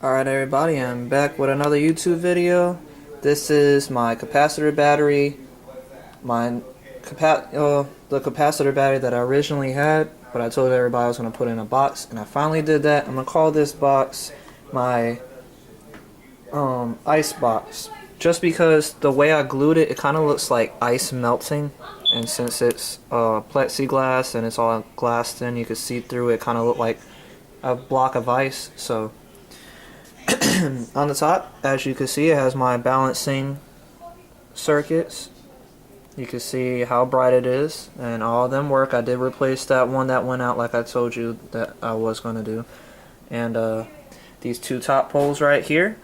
Alright everybody, I'm back with another YouTube video. This is my capacitor battery, the capacitor battery that I originally had, but I told everybody I was going to put in a box, and I finally did that. I'm going to call this box my IceBox, just because the way I glued it, it kind of looks like ice melting, and since it's plexiglass and it's all glassed in, you can see through it, kind of look like a block of ice. So on the top, as you can see, it has my balancing circuits. You can see how bright it is, and all of them work. I did replace that one that went out like I told you that I was going to do. And these two top poles right here,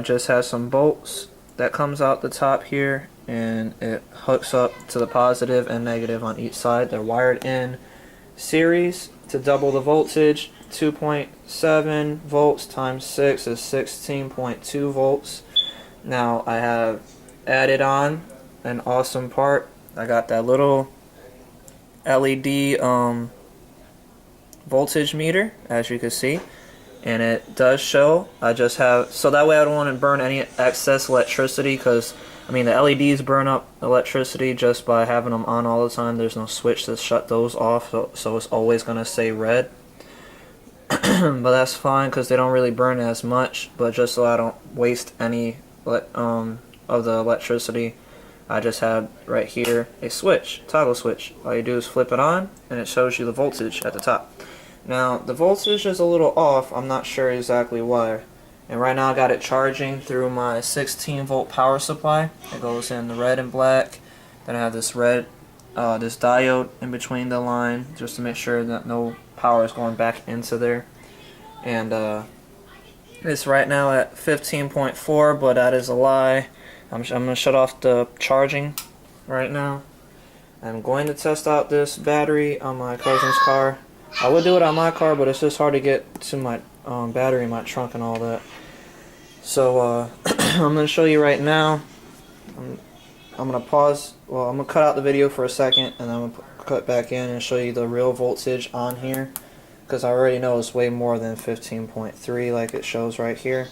just has some bolts that comes out the top here, and it hooks up to the positive and negative on each side. They're wired in series to double the voltage. 2.7 volts times 6 is 16.2 volts. Now I have added on an awesome part. I got that little LED voltage meter, as you can see, and it does show. I just have, so that way I don't want to burn any excess electricity, because I mean the LEDs burn up electricity just by having them on all the time. There's no switch to shut those off, so it's always going to say red. But that's fine because they don't really burn as much. But just so I don't waste any of the electricity, I just have right here a switch, toggle switch. All you do is flip it on and it shows you the voltage at the top. Now the voltage is a little off, I'm not sure exactly why. And right now I got it charging through my 16 volt power supply. It goes in the red and black. Then I have this red this diode in between the line, just to make sure that no power is going back into there. And it's right now at 15.4, but that is a lie. I'm going to shut off the charging right now. I'm going to test out this battery on my cousin's car. I would do it on my car, but it's just hard to get to my battery in my trunk and all that. So I'm going to show you right now. I'm going to pause. Well, I'm going to cut out the video for a second, and then I'm going to cut back in and show you the real voltage on here, because I already know it's way more than 15.3 like it shows right here.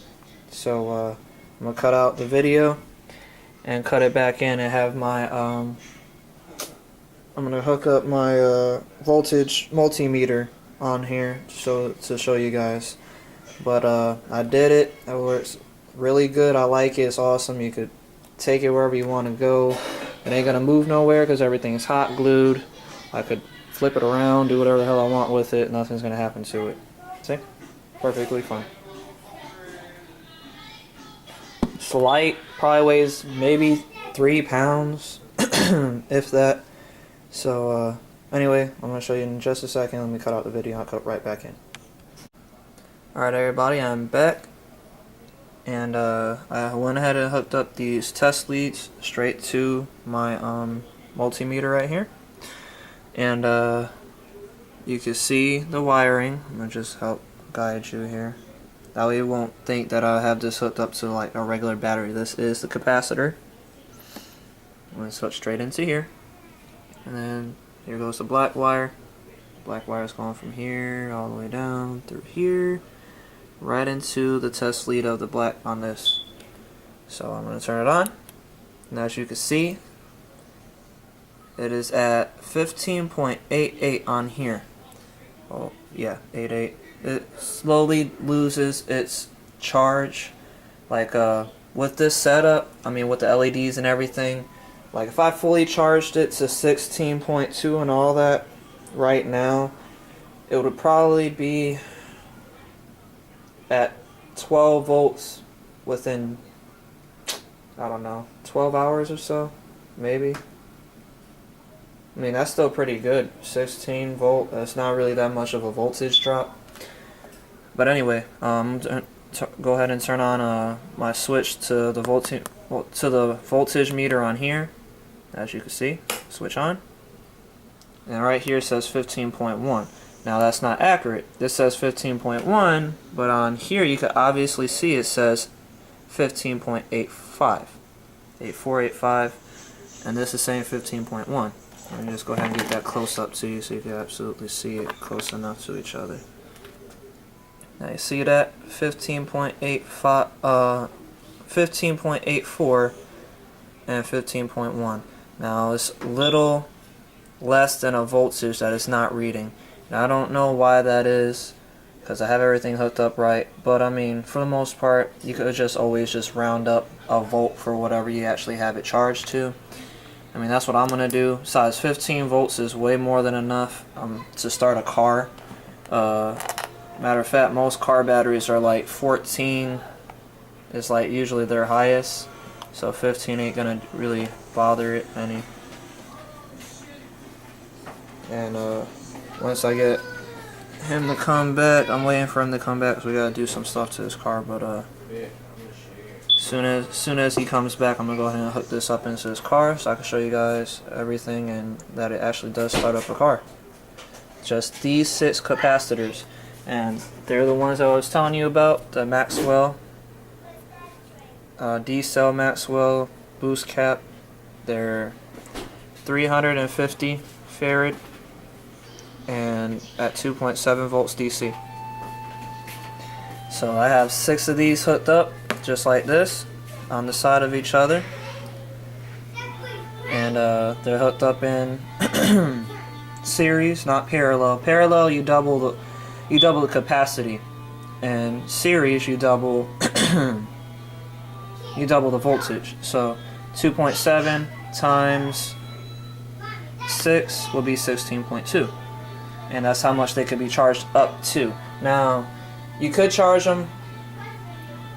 So I'm going to cut out the video and cut it back in and have my I'm going to hook up my voltage multimeter on here to show you guys. But I did it. It works really good. I like it. It's awesome. You could take it wherever you want to go. It ain't gonna move nowhere because everything's hot glued. I could flip it around, do whatever the hell I want with it. Nothing's gonna happen to it. See? Perfectly fine. It's light. Probably weighs maybe 3 pounds, if that. So anyway, I'm gonna show you in just a second. Let me cut out the video. I'll cut right back in. Alright everybody, I'm back. And I went ahead and hooked up these test leads straight to my multimeter right here. And you can see the wiring. I'm going to just help guide you here. That way you won't think that I have this hooked up to like a regular battery. This is the capacitor. I'm going to switch straight into here. And then here goes the black wire. Black wire is going from here all the way down through here, right into the test lead of the black on this. So I'm going to turn it on, and as you can see, it is at 15.88 on here. Oh yeah, 88. It slowly loses its charge, like with this setup, I mean with the LEDs and everything, like if I fully charged it to 16.2 and all that right now, it would probably be at 12 volts within, I don't know, 12 hours or so, maybe. I mean, that's still pretty good. 16 volt, that's not really that much of a voltage drop. But anyway, go ahead and turn on my switch to the voltage meter on here. As you can see, switch on. And right here it says 15.1. Now that's not accurate. This says 15.1, but on here you can obviously see it says 15.85. 8485, and this is saying 15.1. Let me just go ahead and get that close up to you so you can absolutely see it close enough to each other. Now you see that 15.85, 15.84 and 15.1. Now it's little less than a voltage that it's not reading. Now I don't know why that is, because I have everything hooked up right, but I mean, for the most part, you could just always just round up a volt for whatever you actually have it charged to. I mean, that's what I'm going to do. Besides, 15 volts is way more than enough to start a car. Matter of fact, most car batteries are like 14 is like usually their highest, so 15 ain't going to really bother it any. And once I get him to come back, I'm waiting for him to come back because we gotta do some stuff to this car. But soon as he comes back, I'm gonna go ahead and hook this up into his car so I can show you guys everything and that it actually does start up a car. Just these 6 capacitors, and they're the ones I was telling you about, the Maxwell, D-cell Maxwell boost cap. They're 350 farad and at 2.7 volts DC. So I have 6 of these hooked up just like this on the side of each other, and they're hooked up in series, not parallel. Parallel, you double the capacity, and series you double you double the voltage. So 2.7 times 6 will be 16.2, and that's how much they could be charged up to. Now you could charge them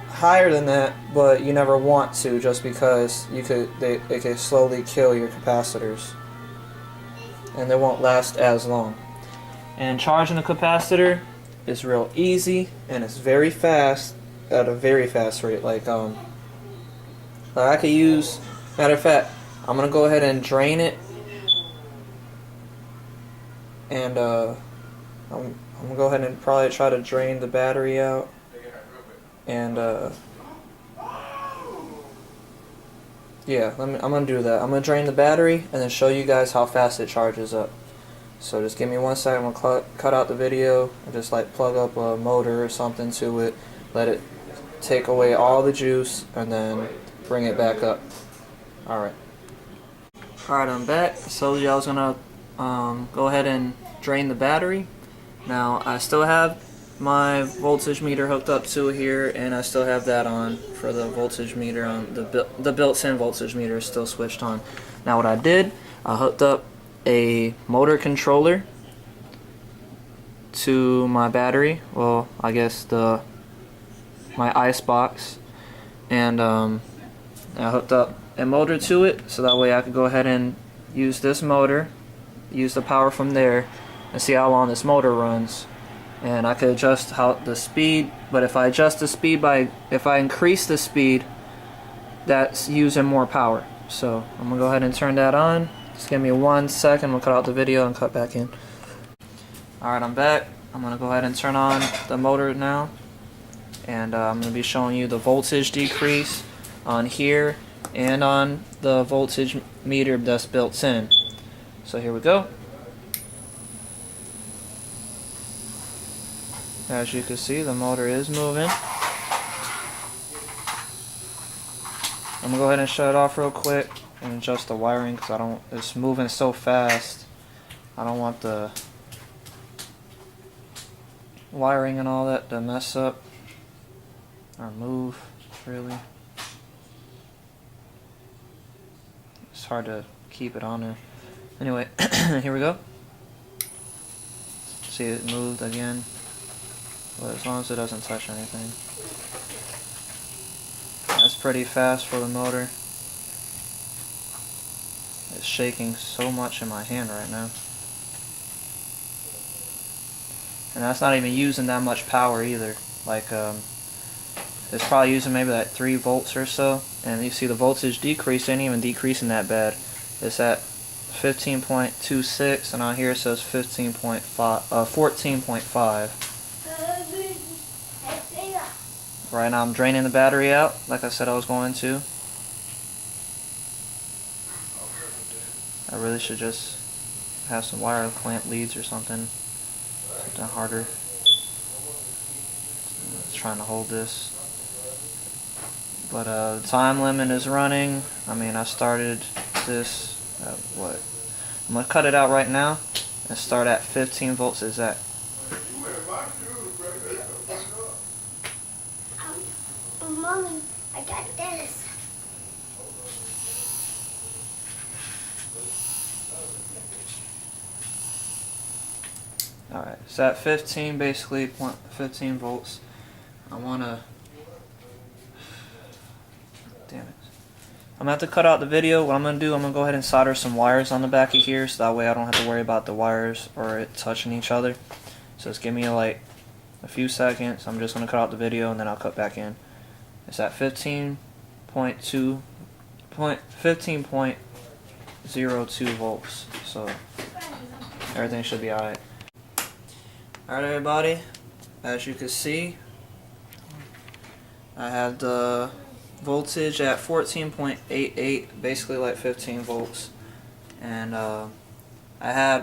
higher than that, but you never want to, just because it could slowly kill your capacitors and they won't last as long. And charging a capacitor is real easy and it's very fast, at a very fast rate. Like I could use, matter of fact, I'm gonna go ahead and drain it, and I'm gonna go ahead and probably try to drain the battery out, and yeah, I'm gonna do that. I'm gonna drain the battery and then show you guys how fast it charges up. So just give me 1 second. I'm gonna cut out the video and just like plug up a motor or something to it, let it take away all the juice, and then bring it back up. Alright, I'm back. So I was gonna go ahead and drain the battery. Now I still have my voltage meter hooked up to here, and I still have that on for the voltage meter on the built-in voltage meter is still switched on. Now what I did, I hooked up a motor controller to my battery. Well, I guess my IceBox, and I hooked up a motor to it, so that way I could go ahead and use this motor, use the power from there, and see how long this motor runs. And I could adjust the speed, but if I adjust the speed if I increase the speed, that's using more power. So I'm gonna go ahead and turn that on. Just give me 1 second, we'll cut out the video and cut back in. Alright, I'm back. I'm gonna go ahead and turn on the motor now, and I'm gonna be showing you the voltage decrease on here and on the voltage meter that's built in. So here we go. As you can see, the motor is moving. I'm gonna go ahead and shut it off real quick and adjust the wiring, because it's moving so fast. I don't want the wiring and all that to mess up or move, really. It's hard to keep it on there. Anyway, here we go. See, it moved again. But as long as it doesn't touch anything. That's pretty fast for the motor. It's shaking so much in my hand right now. And that's not even using that much power either. Like, it's probably using maybe like 3 volts or so. And you see the voltage decrease ain't even decreasing that bad. It's at 15.26, and on here it says 14.5. Right now I'm draining the battery out, like I said I was going to. I really should just have some wire clamp leads or something harder. trying to hold this. But the time limit is running. I mean, I started this at what? I'm gonna cut it out right now and start at 15 volts exact. Mommy, I got this. Alright, so at 15, basically 15 volts. I wanna... Damn it. I'm gonna have to cut out the video. What I'm gonna do, I'm gonna go ahead and solder some wires on the back of here, so that way I don't have to worry about the wires or it touching each other. So just give me like a few seconds. I'm just gonna cut out the video and then I'll cut back in. It's at 15.02 volts, so everything should be alright. Alright everybody, as you can see, I have the voltage at 14.88, basically like 15 volts, and I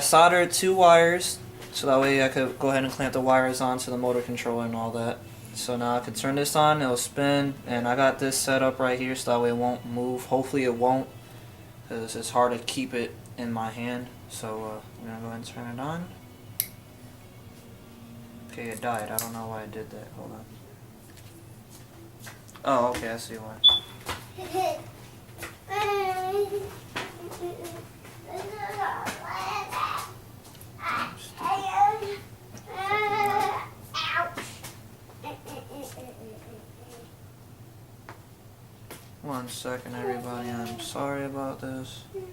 soldered 2 wires so that way I could go ahead and clamp the wires onto the motor controller and all that. So now I can turn this on, it'll spin, and I got this set up right here so that way it won't move. Hopefully it won't, because it's hard to keep it in my hand. So I'm going to go ahead and turn it on. Okay, it died. I don't know why I did that. Hold on. Oh, okay, I see why. One second, everybody. I'm sorry about this. I'm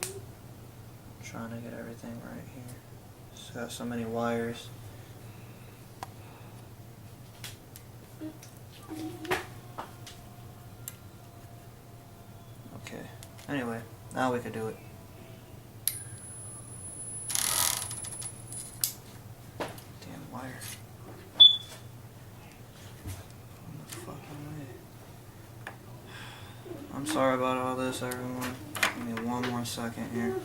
trying to get everything right here. It's got so many wires. Okay. Anyway, now we could do it. Damn wire. I'm sorry about all this, everyone. Give me one more second here.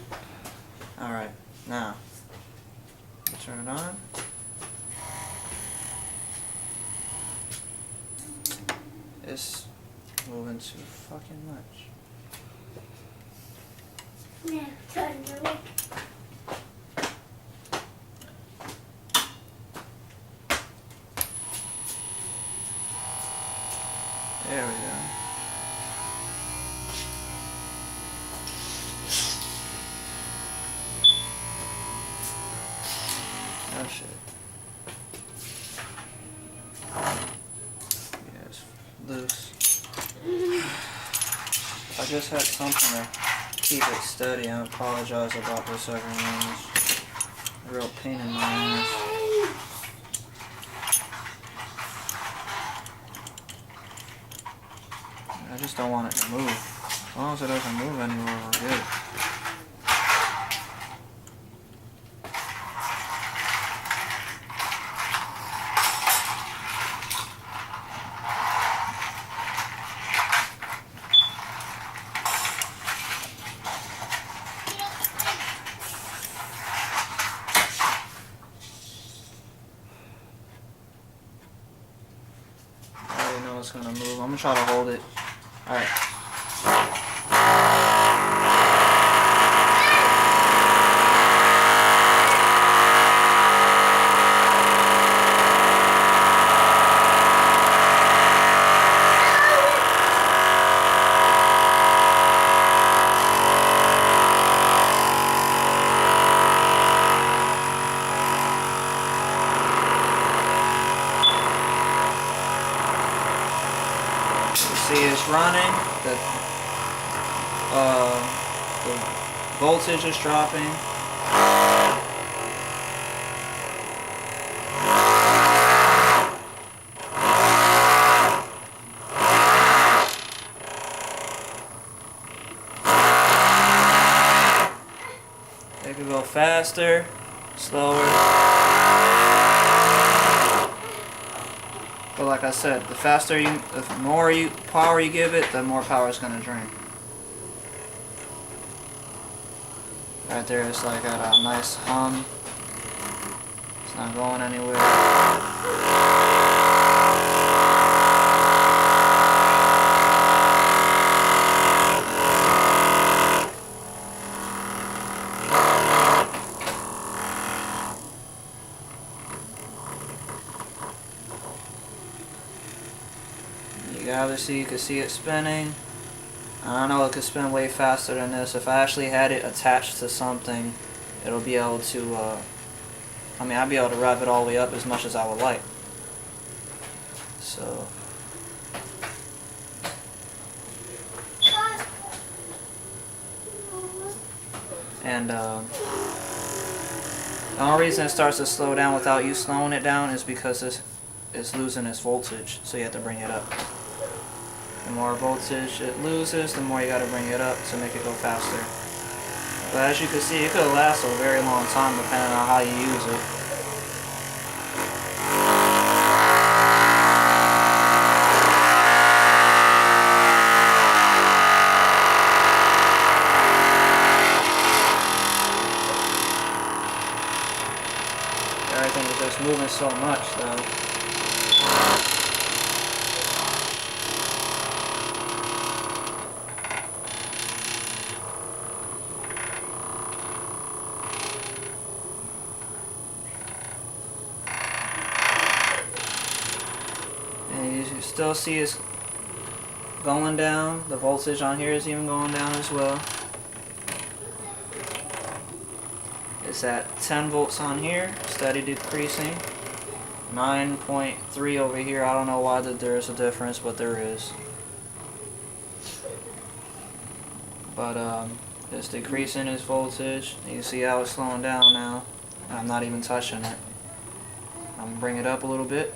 Alright, now, turn it on. It's moving too fucking much. Yeah, turn the way. There we go. Oh shit. Yeah, it's loose. I just had something to keep it steady. I apologize about this, everyone. It's a real pain in my ass. I just don't want it to move. As long as it doesn't move anymore, we're good. It's gonna move. I'm gonna try to hold it. Alright. See, it's running. The voltage is dropping. It could go faster, slower. But like I said, the faster the more power you give it, the more power it's gonna drain. Right there, it's like at a nice hum. It's not going anywhere. Obviously you can see it spinning. I know it could spin way faster than this. If I actually had it attached to something, it'll be able to, I'd be able to rev it all the way up as much as I would like. So, and the only reason it starts to slow down without you slowing it down is because it's losing its voltage, so you have to bring it up. The more voltage it loses, the more you gotta bring it up to make it go faster. But as you can see, it could last a very long time depending on how you use it. Everything is just moving so much though. You still see it's going down. The voltage on here is even going down as well. It's at 10 volts on here, steady decreasing. 9.3 over here. I don't know why there is a difference, but there is. But it's decreasing its voltage. You see how it's slowing down now. I'm not even touching it. I'm gonna bring it up a little bit.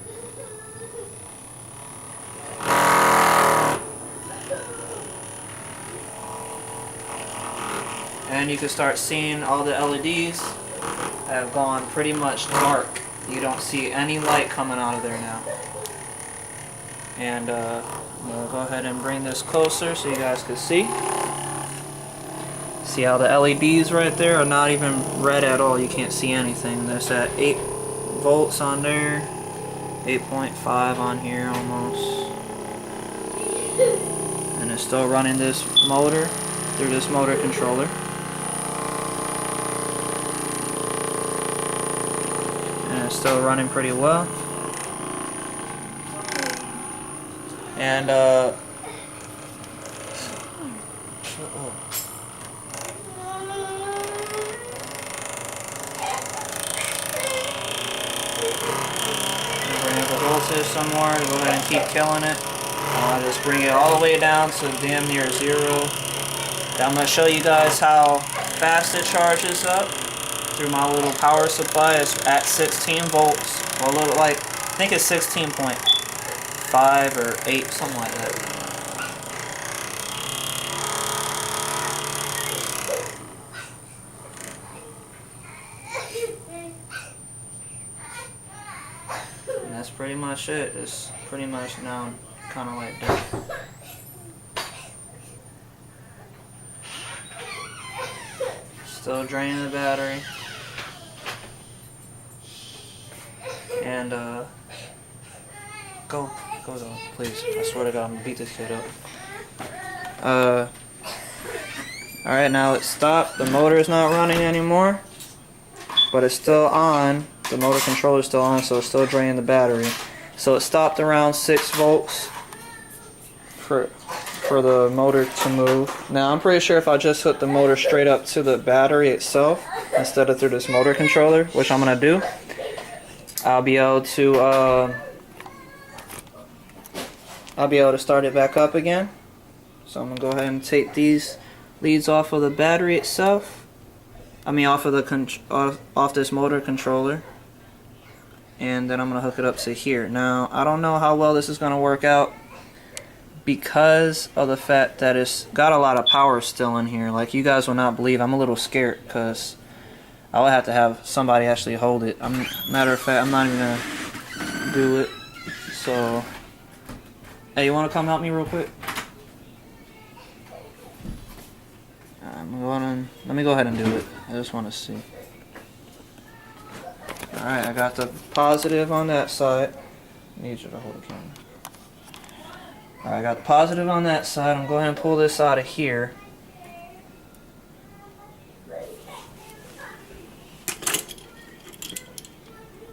And you can start seeing all the LEDs have gone pretty much dark. You don't see any light coming out of there now. And we'll go ahead and bring this closer so you guys can see. See how the LEDs right there are not even red at all. You can't see anything. There's at 8 volts on there. 8.5 on here almost. And it's still running this motor through this motor controller. It's still running pretty well. And bring up the voltage some more. Go ahead and keep killing it. Just bring it all the way down to damn near 0. I'm going to show you guys how fast it charges up through my little power supply. It's at 16 volts, or a little, like, I think it's 16.5 or 8, something like that. And that's pretty much it. It's pretty much now kind of like that. Still draining the battery. And go though, please. I swear to God, I'm gonna beat this kid up. Alright, now it stopped. The motor is not running anymore, but it's still on. The motor controller is still on, so it's still draining the battery. So it stopped around 6 volts for the motor to move. Now I'm pretty sure if I just hook the motor straight up to the battery itself instead of through this motor controller, which I'm gonna do, I'll be able to start it back up again. So I'm gonna go ahead and take these leads off of the battery itself. Off of the off this motor controller, and then I'm gonna hook it up to here. Now I don't know how well this is gonna work out because of the fact that it's got a lot of power still in here. Like, you guys will not believe. I'm a little scared because I would have to have somebody actually hold it. Matter of fact, I'm not even gonna do it. So, hey, you wanna come help me real quick? Let me go ahead and do it. I just want to see. Alright, I got the positive on that side. I need you to hold the camera. Alright, I got the positive on that side. I'm going to pull this out of here.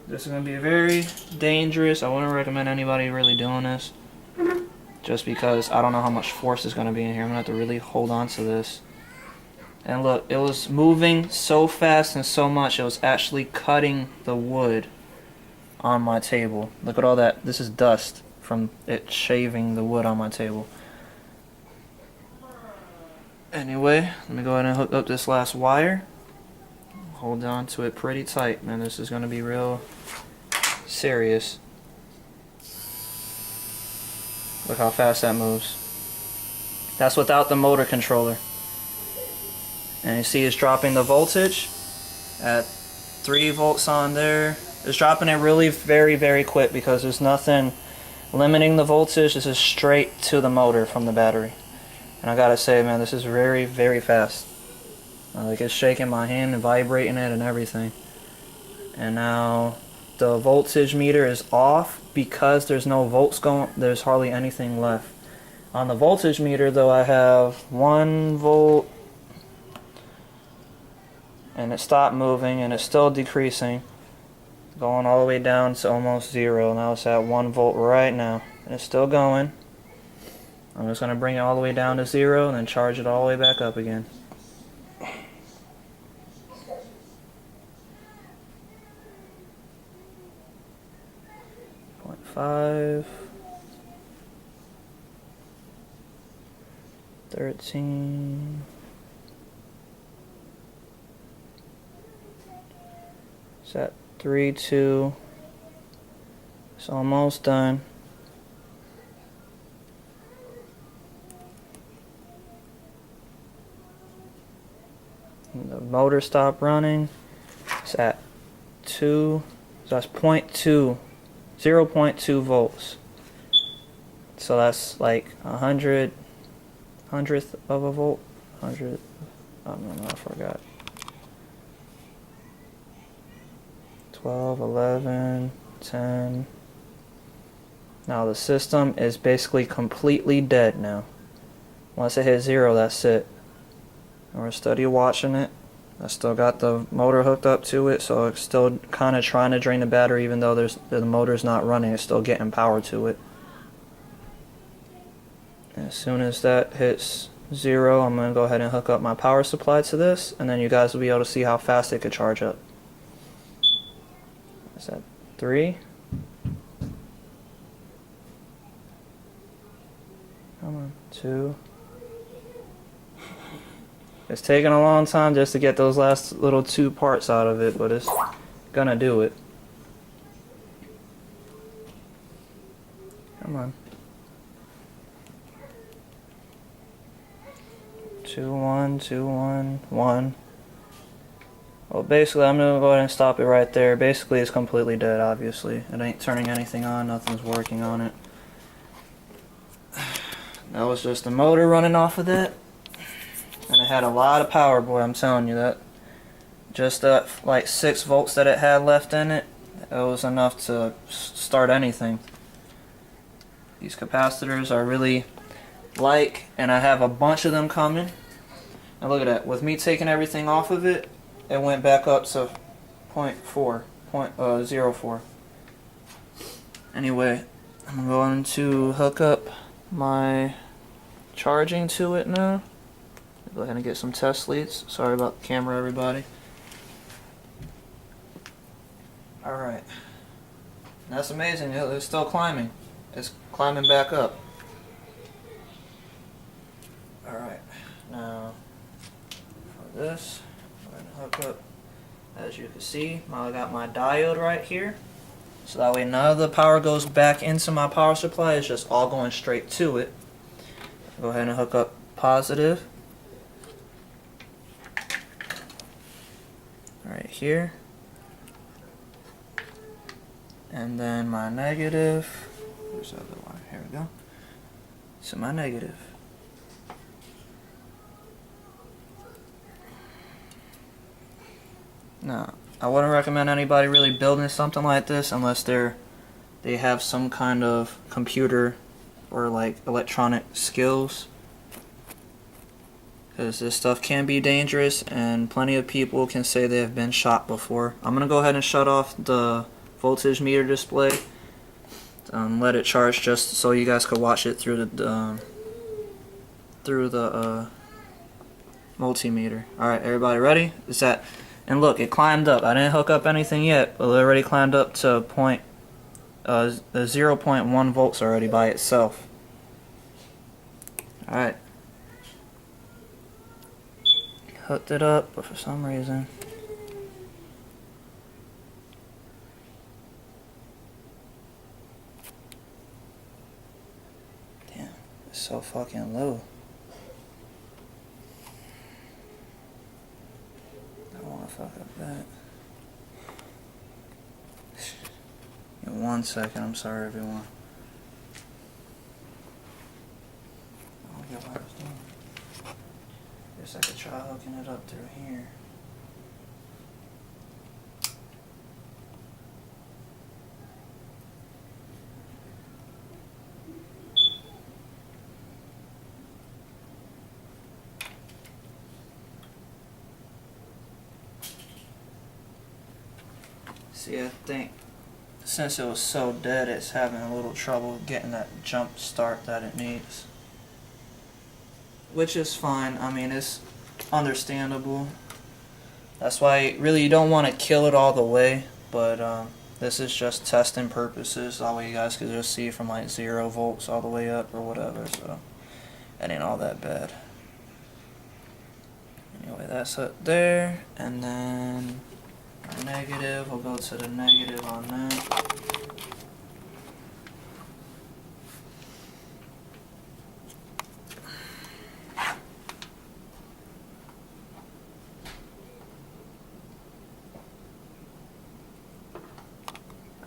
This is going to be very dangerous. I wouldn't recommend anybody really doing this. Just because I don't know how much force is going to be in here. I'm going to have to really hold on to this. And look, it was moving so fast and so much, it was actually cutting the wood on my table. Look at all that. This is dust from it shaving the wood on my table. Anyway, let me go ahead and hook up this last wire. Hold on to it pretty tight, man. This is going to be real serious. Look how fast that moves. That's without the motor controller. And you see it's dropping the voltage at 3 volts on there. It's dropping it really very quick because there's nothing limiting the voltage. This is straight to the motor from the battery. And I gotta say, man, this is very fast. Like, it's shaking my hand and vibrating it and everything. And now the voltage meter is off because there's no volts going. There's hardly anything left. On the voltage meter though, I have 1 volt. And it stopped moving and it's still decreasing, going all the way down to almost 0. Now it's at 1 volt right now and it's still going. I'm just going to bring it all the way down to 0 and then charge it all the way back up again. 0.5, 13. It's at 3, 2. It's almost done. And the motor stopped running. It's at 2. So that's 0.2 volts. So that's like 100 hundredth of a volt. 100. I don't know. I forgot. 12, 11, 10. Now the system is basically completely dead now. Once it hits 0, that's it. And we're steady watching it. I still got the motor hooked up to it, so it's still kind of trying to drain the battery even though the motor's not running. It's still getting power to it. As soon as that hits 0, I'm going to go ahead and hook up my power supply to this, and then you guys will be able to see how fast it could charge up. Is that 3? Come on, 2. It's taking a long time just to get those last little 2 parts out of it, but it's gonna do it. Come on. 2, 1, 2, 1, 1. Well, basically, I'm going to go ahead and stop it right there. Basically, it's completely dead, obviously. It ain't turning anything on. Nothing's working on it. That was just the motor running off of that. And it had a lot of power, boy, I'm telling you that. Just that, like, 6 volts that it had left in it, it was enough to start anything. These capacitors are really like, and I have a bunch of them coming. And look at that. With me taking everything off of it, it went back up to 0.4. Anyway, I'm going to hook up my charging to it now. Go ahead and get some test leads. Sorry about the camera, everybody. Alright. That's amazing. It's still climbing. It's climbing back up. Alright. Now, for this, I'm going to hook up, as you can see, I got my diode right here. So that way none of the power goes back into my power supply. It's just all going straight to it. Go ahead and hook up positive. Right here. And then my negative. Where's the other one? Here we go. So my negative. Now, I wouldn't recommend anybody really building something like this unless they have some kind of computer or like electronic skills, because this stuff can be dangerous and plenty of people can say they have been shot before. I'm gonna go ahead and shut off the voltage meter display, let it charge just so you guys could watch it through the multimeter. Alright, everybody ready? Is that, and look, it climbed up. I didn't hook up anything yet, but it already climbed up to 0.1 volts already by itself. Alright. Hooked it up, but for some reason damn, it's so fucking low. I don't want to fuck up that. In 1 second, I'm sorry everyone. I don't get what I was doing. Guess I could try hooking it up through here. See, I think since it was so dead, it's having a little trouble getting that jump start that it needs. Which is fine. I mean, it's understandable. That's why really you don't want to kill it all the way, but this is just testing purposes. That way you guys can just see from like 0 volts all the way up or whatever, so it ain't all that bad. Anyway, that's up there, and then our negative, we'll go to the negative on that.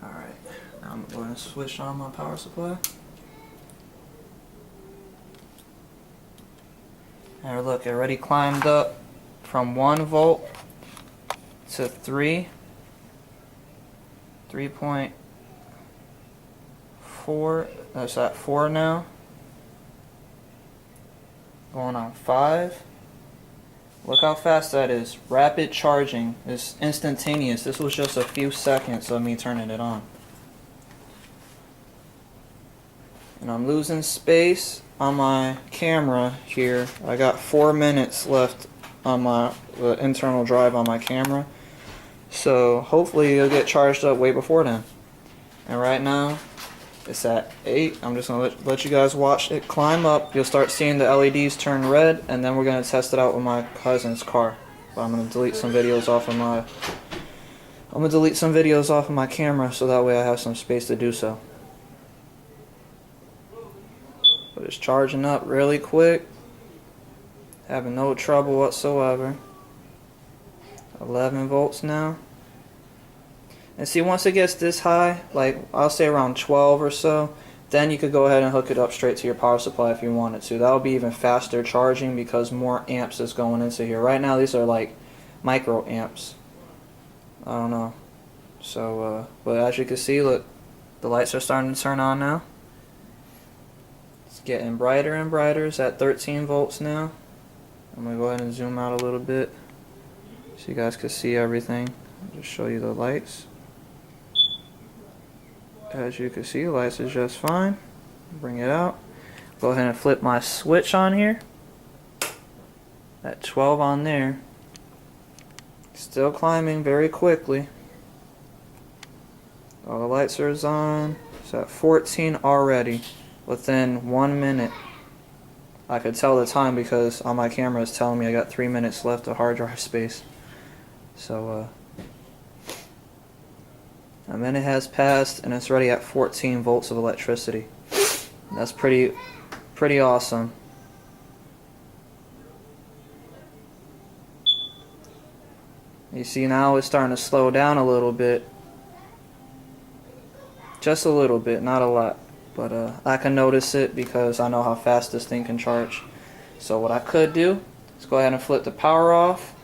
Alright, now I'm going to switch on my power supply. There, look, it already climbed up from 1 volt to 3.4. That's at 4 now. Going on 5. Look how fast that is. Rapid charging. It's instantaneous. This was just a few seconds of me turning it on. And I'm losing space on my camera here. I got 4 minutes left on my internal drive on my camera. So hopefully it'll get charged up way before then. And right now it's at 8. I'm just going to let you guys watch it climb up. You'll start seeing the LEDs turn red, and then we're going to test it out with my cousin's car. But I'm going to delete some videos off of my camera so that way I have some space to do so. But it's charging up really quick. Having no trouble whatsoever. 11 volts now. And see, once it gets this high, like I'll say around 12 or so, then you could go ahead and hook it up straight to your power supply if you wanted to. That'll be even faster charging because more amps is going into here. Right now these are like micro amps. I don't know. So, but as you can see, look, the lights are starting to turn on now. It's getting brighter and brighter. It's at 13 volts now. I'm going to go ahead and zoom out a little bit so you guys can see everything. I'll just show you the lights. As you can see, the lights is just fine. Bring it out. Go ahead and flip my switch on here. At 12 on there. Still climbing very quickly. All the lights are on. It's at 14 already. Within 1 minute. I could tell the time because on my camera it's telling me I got 3 minutes left of hard drive space. So, a minute has passed and it's already at 14 volts of electricity. That's pretty awesome. You see now it's starting to slow down a little bit. Just a little bit, not a lot. But I can notice it because I know how fast this thing can charge. So what I could do is go ahead and flip the power off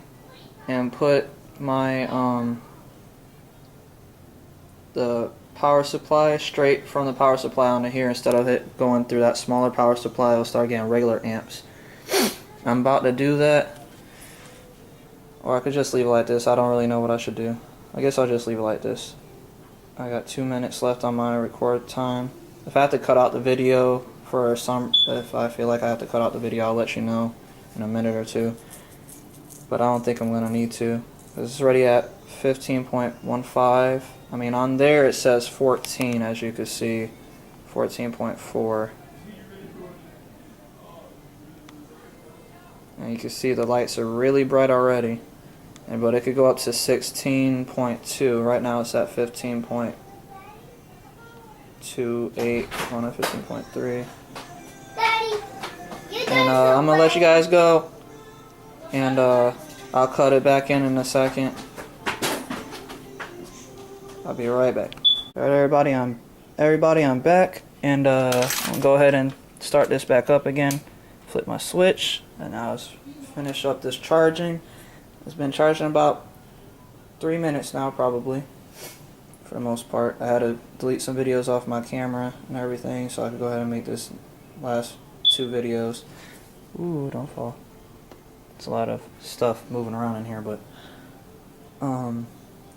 and put my the power supply straight from the power supply onto here instead of it going through that smaller power supply. It'll start getting regular amps. I'm about to do that, or I could just leave it like this. I don't really know what I should do. I guess I'll just leave it like this. I got 2 minutes left on my record time. If I have to cut out the video if I feel like I have to cut out the video, I'll let you know in a minute or two. But I don't think I'm gonna need to. It's already at 15.15. I mean, on there it says 14, as you can see, 14.4. And you can see the lights are really bright already. But it could go up to 16.2. Right now it's at 15.28, going to 15.3. Daddy, you And I'm going to let you guys go. And I'll cut it back in a second. I'll be right back. Alright, everybody, I'm back. And I'll go ahead and start this back up again. Flip my switch. And now let's finish up this charging. It's been charging about 3 minutes now, probably, for the most part. I had to delete some videos off my camera and everything, so I could go ahead and make this last 2 videos. Ooh, don't fall. It's a lot of stuff moving around in here, but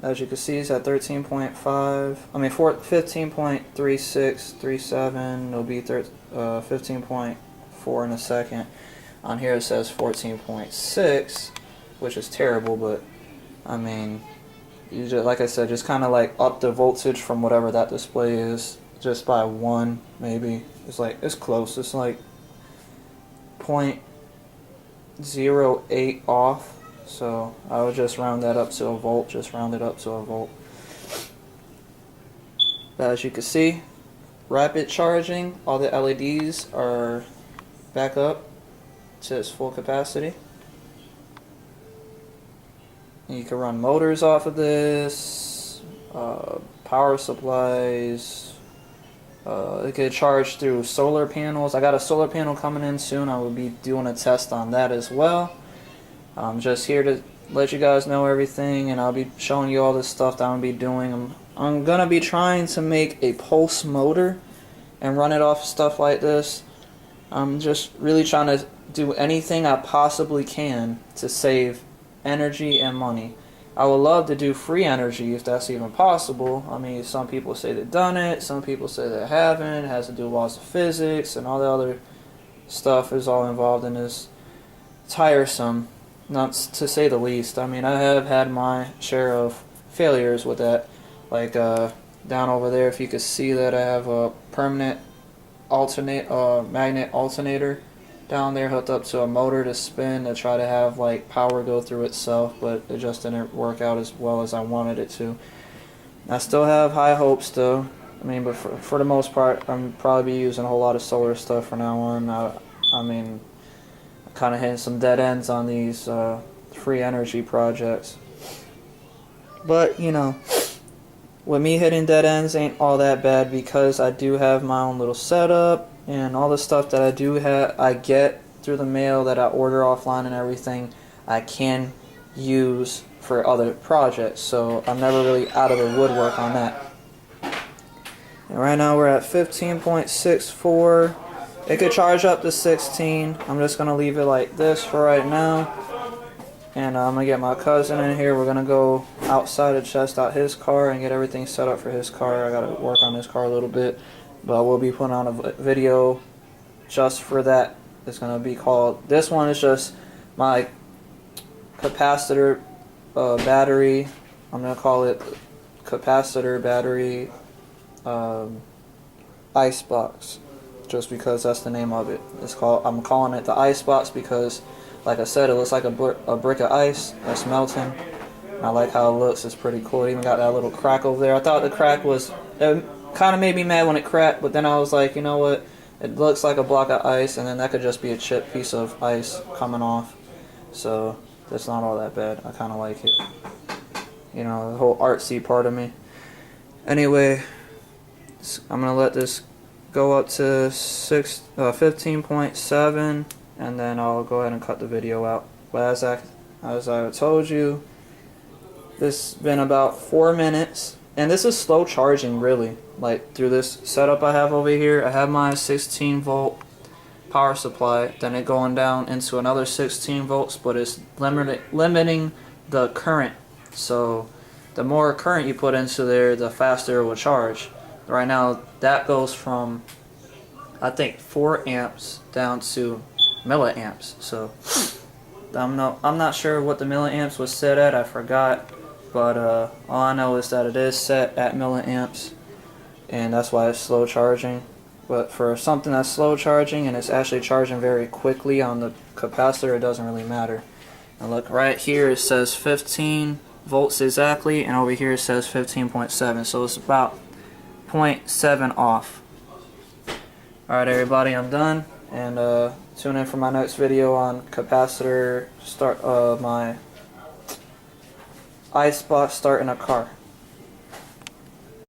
as you can see, it's at 15.3637. It'll be 15.4 in a second. On here it says 14.6, which is terrible, but I mean, you just, like I said, just kind of like up the voltage from whatever that display is just by 1, maybe. It's close. It's like 0.08 off. So I would just round that up to a volt. Just round it up to a volt. But as you can see, rapid charging. All the LEDs are back up to its full capacity. You can run motors off of this, power supplies. It could charge through solar panels. I got a solar panel coming in soon. I will be doing a test on that as well. I'm just here to let you guys know everything, and I'll be showing you all this stuff that I'm going to be doing. I'm going to be trying to make a pulse motor and run it off stuff like this. I'm just really trying to do anything I possibly can to save energy and money. I would love to do free energy if that's even possible. I mean, some people say they've done it, some people say they haven't. It has to do with laws of physics and all the other stuff is all involved in this. Tiresome, not to say the least. I mean, I have had my share of failures with that. Like down over there, if you could see that I have a permanent magnet alternator down there hooked up to a motor to spin to try to have like power go through itself, but it just didn't work out as well as I wanted it to. I still have high hopes though. I mean, but for the most part, I'm probably be using a whole lot of solar stuff from now on. I mean, I kind of hitting some dead ends on these free energy projects. But, you know, with me hitting dead ends ain't all that bad because I do have my own little setup. And all the stuff that I do have, I get through the mail that I order offline and everything, I can use for other projects. So I'm never really out of the woodwork on that. And right now we're at 15.64. It could charge up to 16. I'm just going to leave it like this for right now. And I'm going to get my cousin in here. We're going to go outside to test out his car and get everything set up for his car. I got to work on his car a little bit. But we'll be putting on a video just for that. It's going to be called, this one is just my capacitor battery. I'm going to call it Capacitor Battery IceBox, just because that's the name of it. I'm calling it the IceBox because, like I said, it looks like a brick of ice that's melting. And I like how it looks. It's pretty cool. It even got that little crack over there. I thought the crack was... kind of made me mad when it cracked, but then I was like, you know what, it looks like a block of ice, and then that could just be a chipped piece of ice coming off, so that's not all that bad. I kind of like it, you know, the whole artsy part of me. Anyway, I'm gonna let this go up to 15.7, and then I'll go ahead and cut the video out. But as I told you, this has been about 4 minutes. And this is slow charging, really. Like through this setup I have over here, I have my 16 volt power supply, then it going down into another 16 volts, but it's limiting the current. So the more current you put into there, the faster it will charge. Right now that goes from, I think, 4 amps down to milliamps. So I'm not sure what the milliamps was set at. I forgot, but all I know is that it is set at milliamps, and that's why it's slow charging. But for something that's slow charging and it's actually charging very quickly on the capacitor, it doesn't really matter. Now look, right here it says 15 volts exactly, and over here it says 15.7, so it's about 0.7 off. Alright everybody, I'm done, and tune in for my next video on capacitor my IceBox starting a car.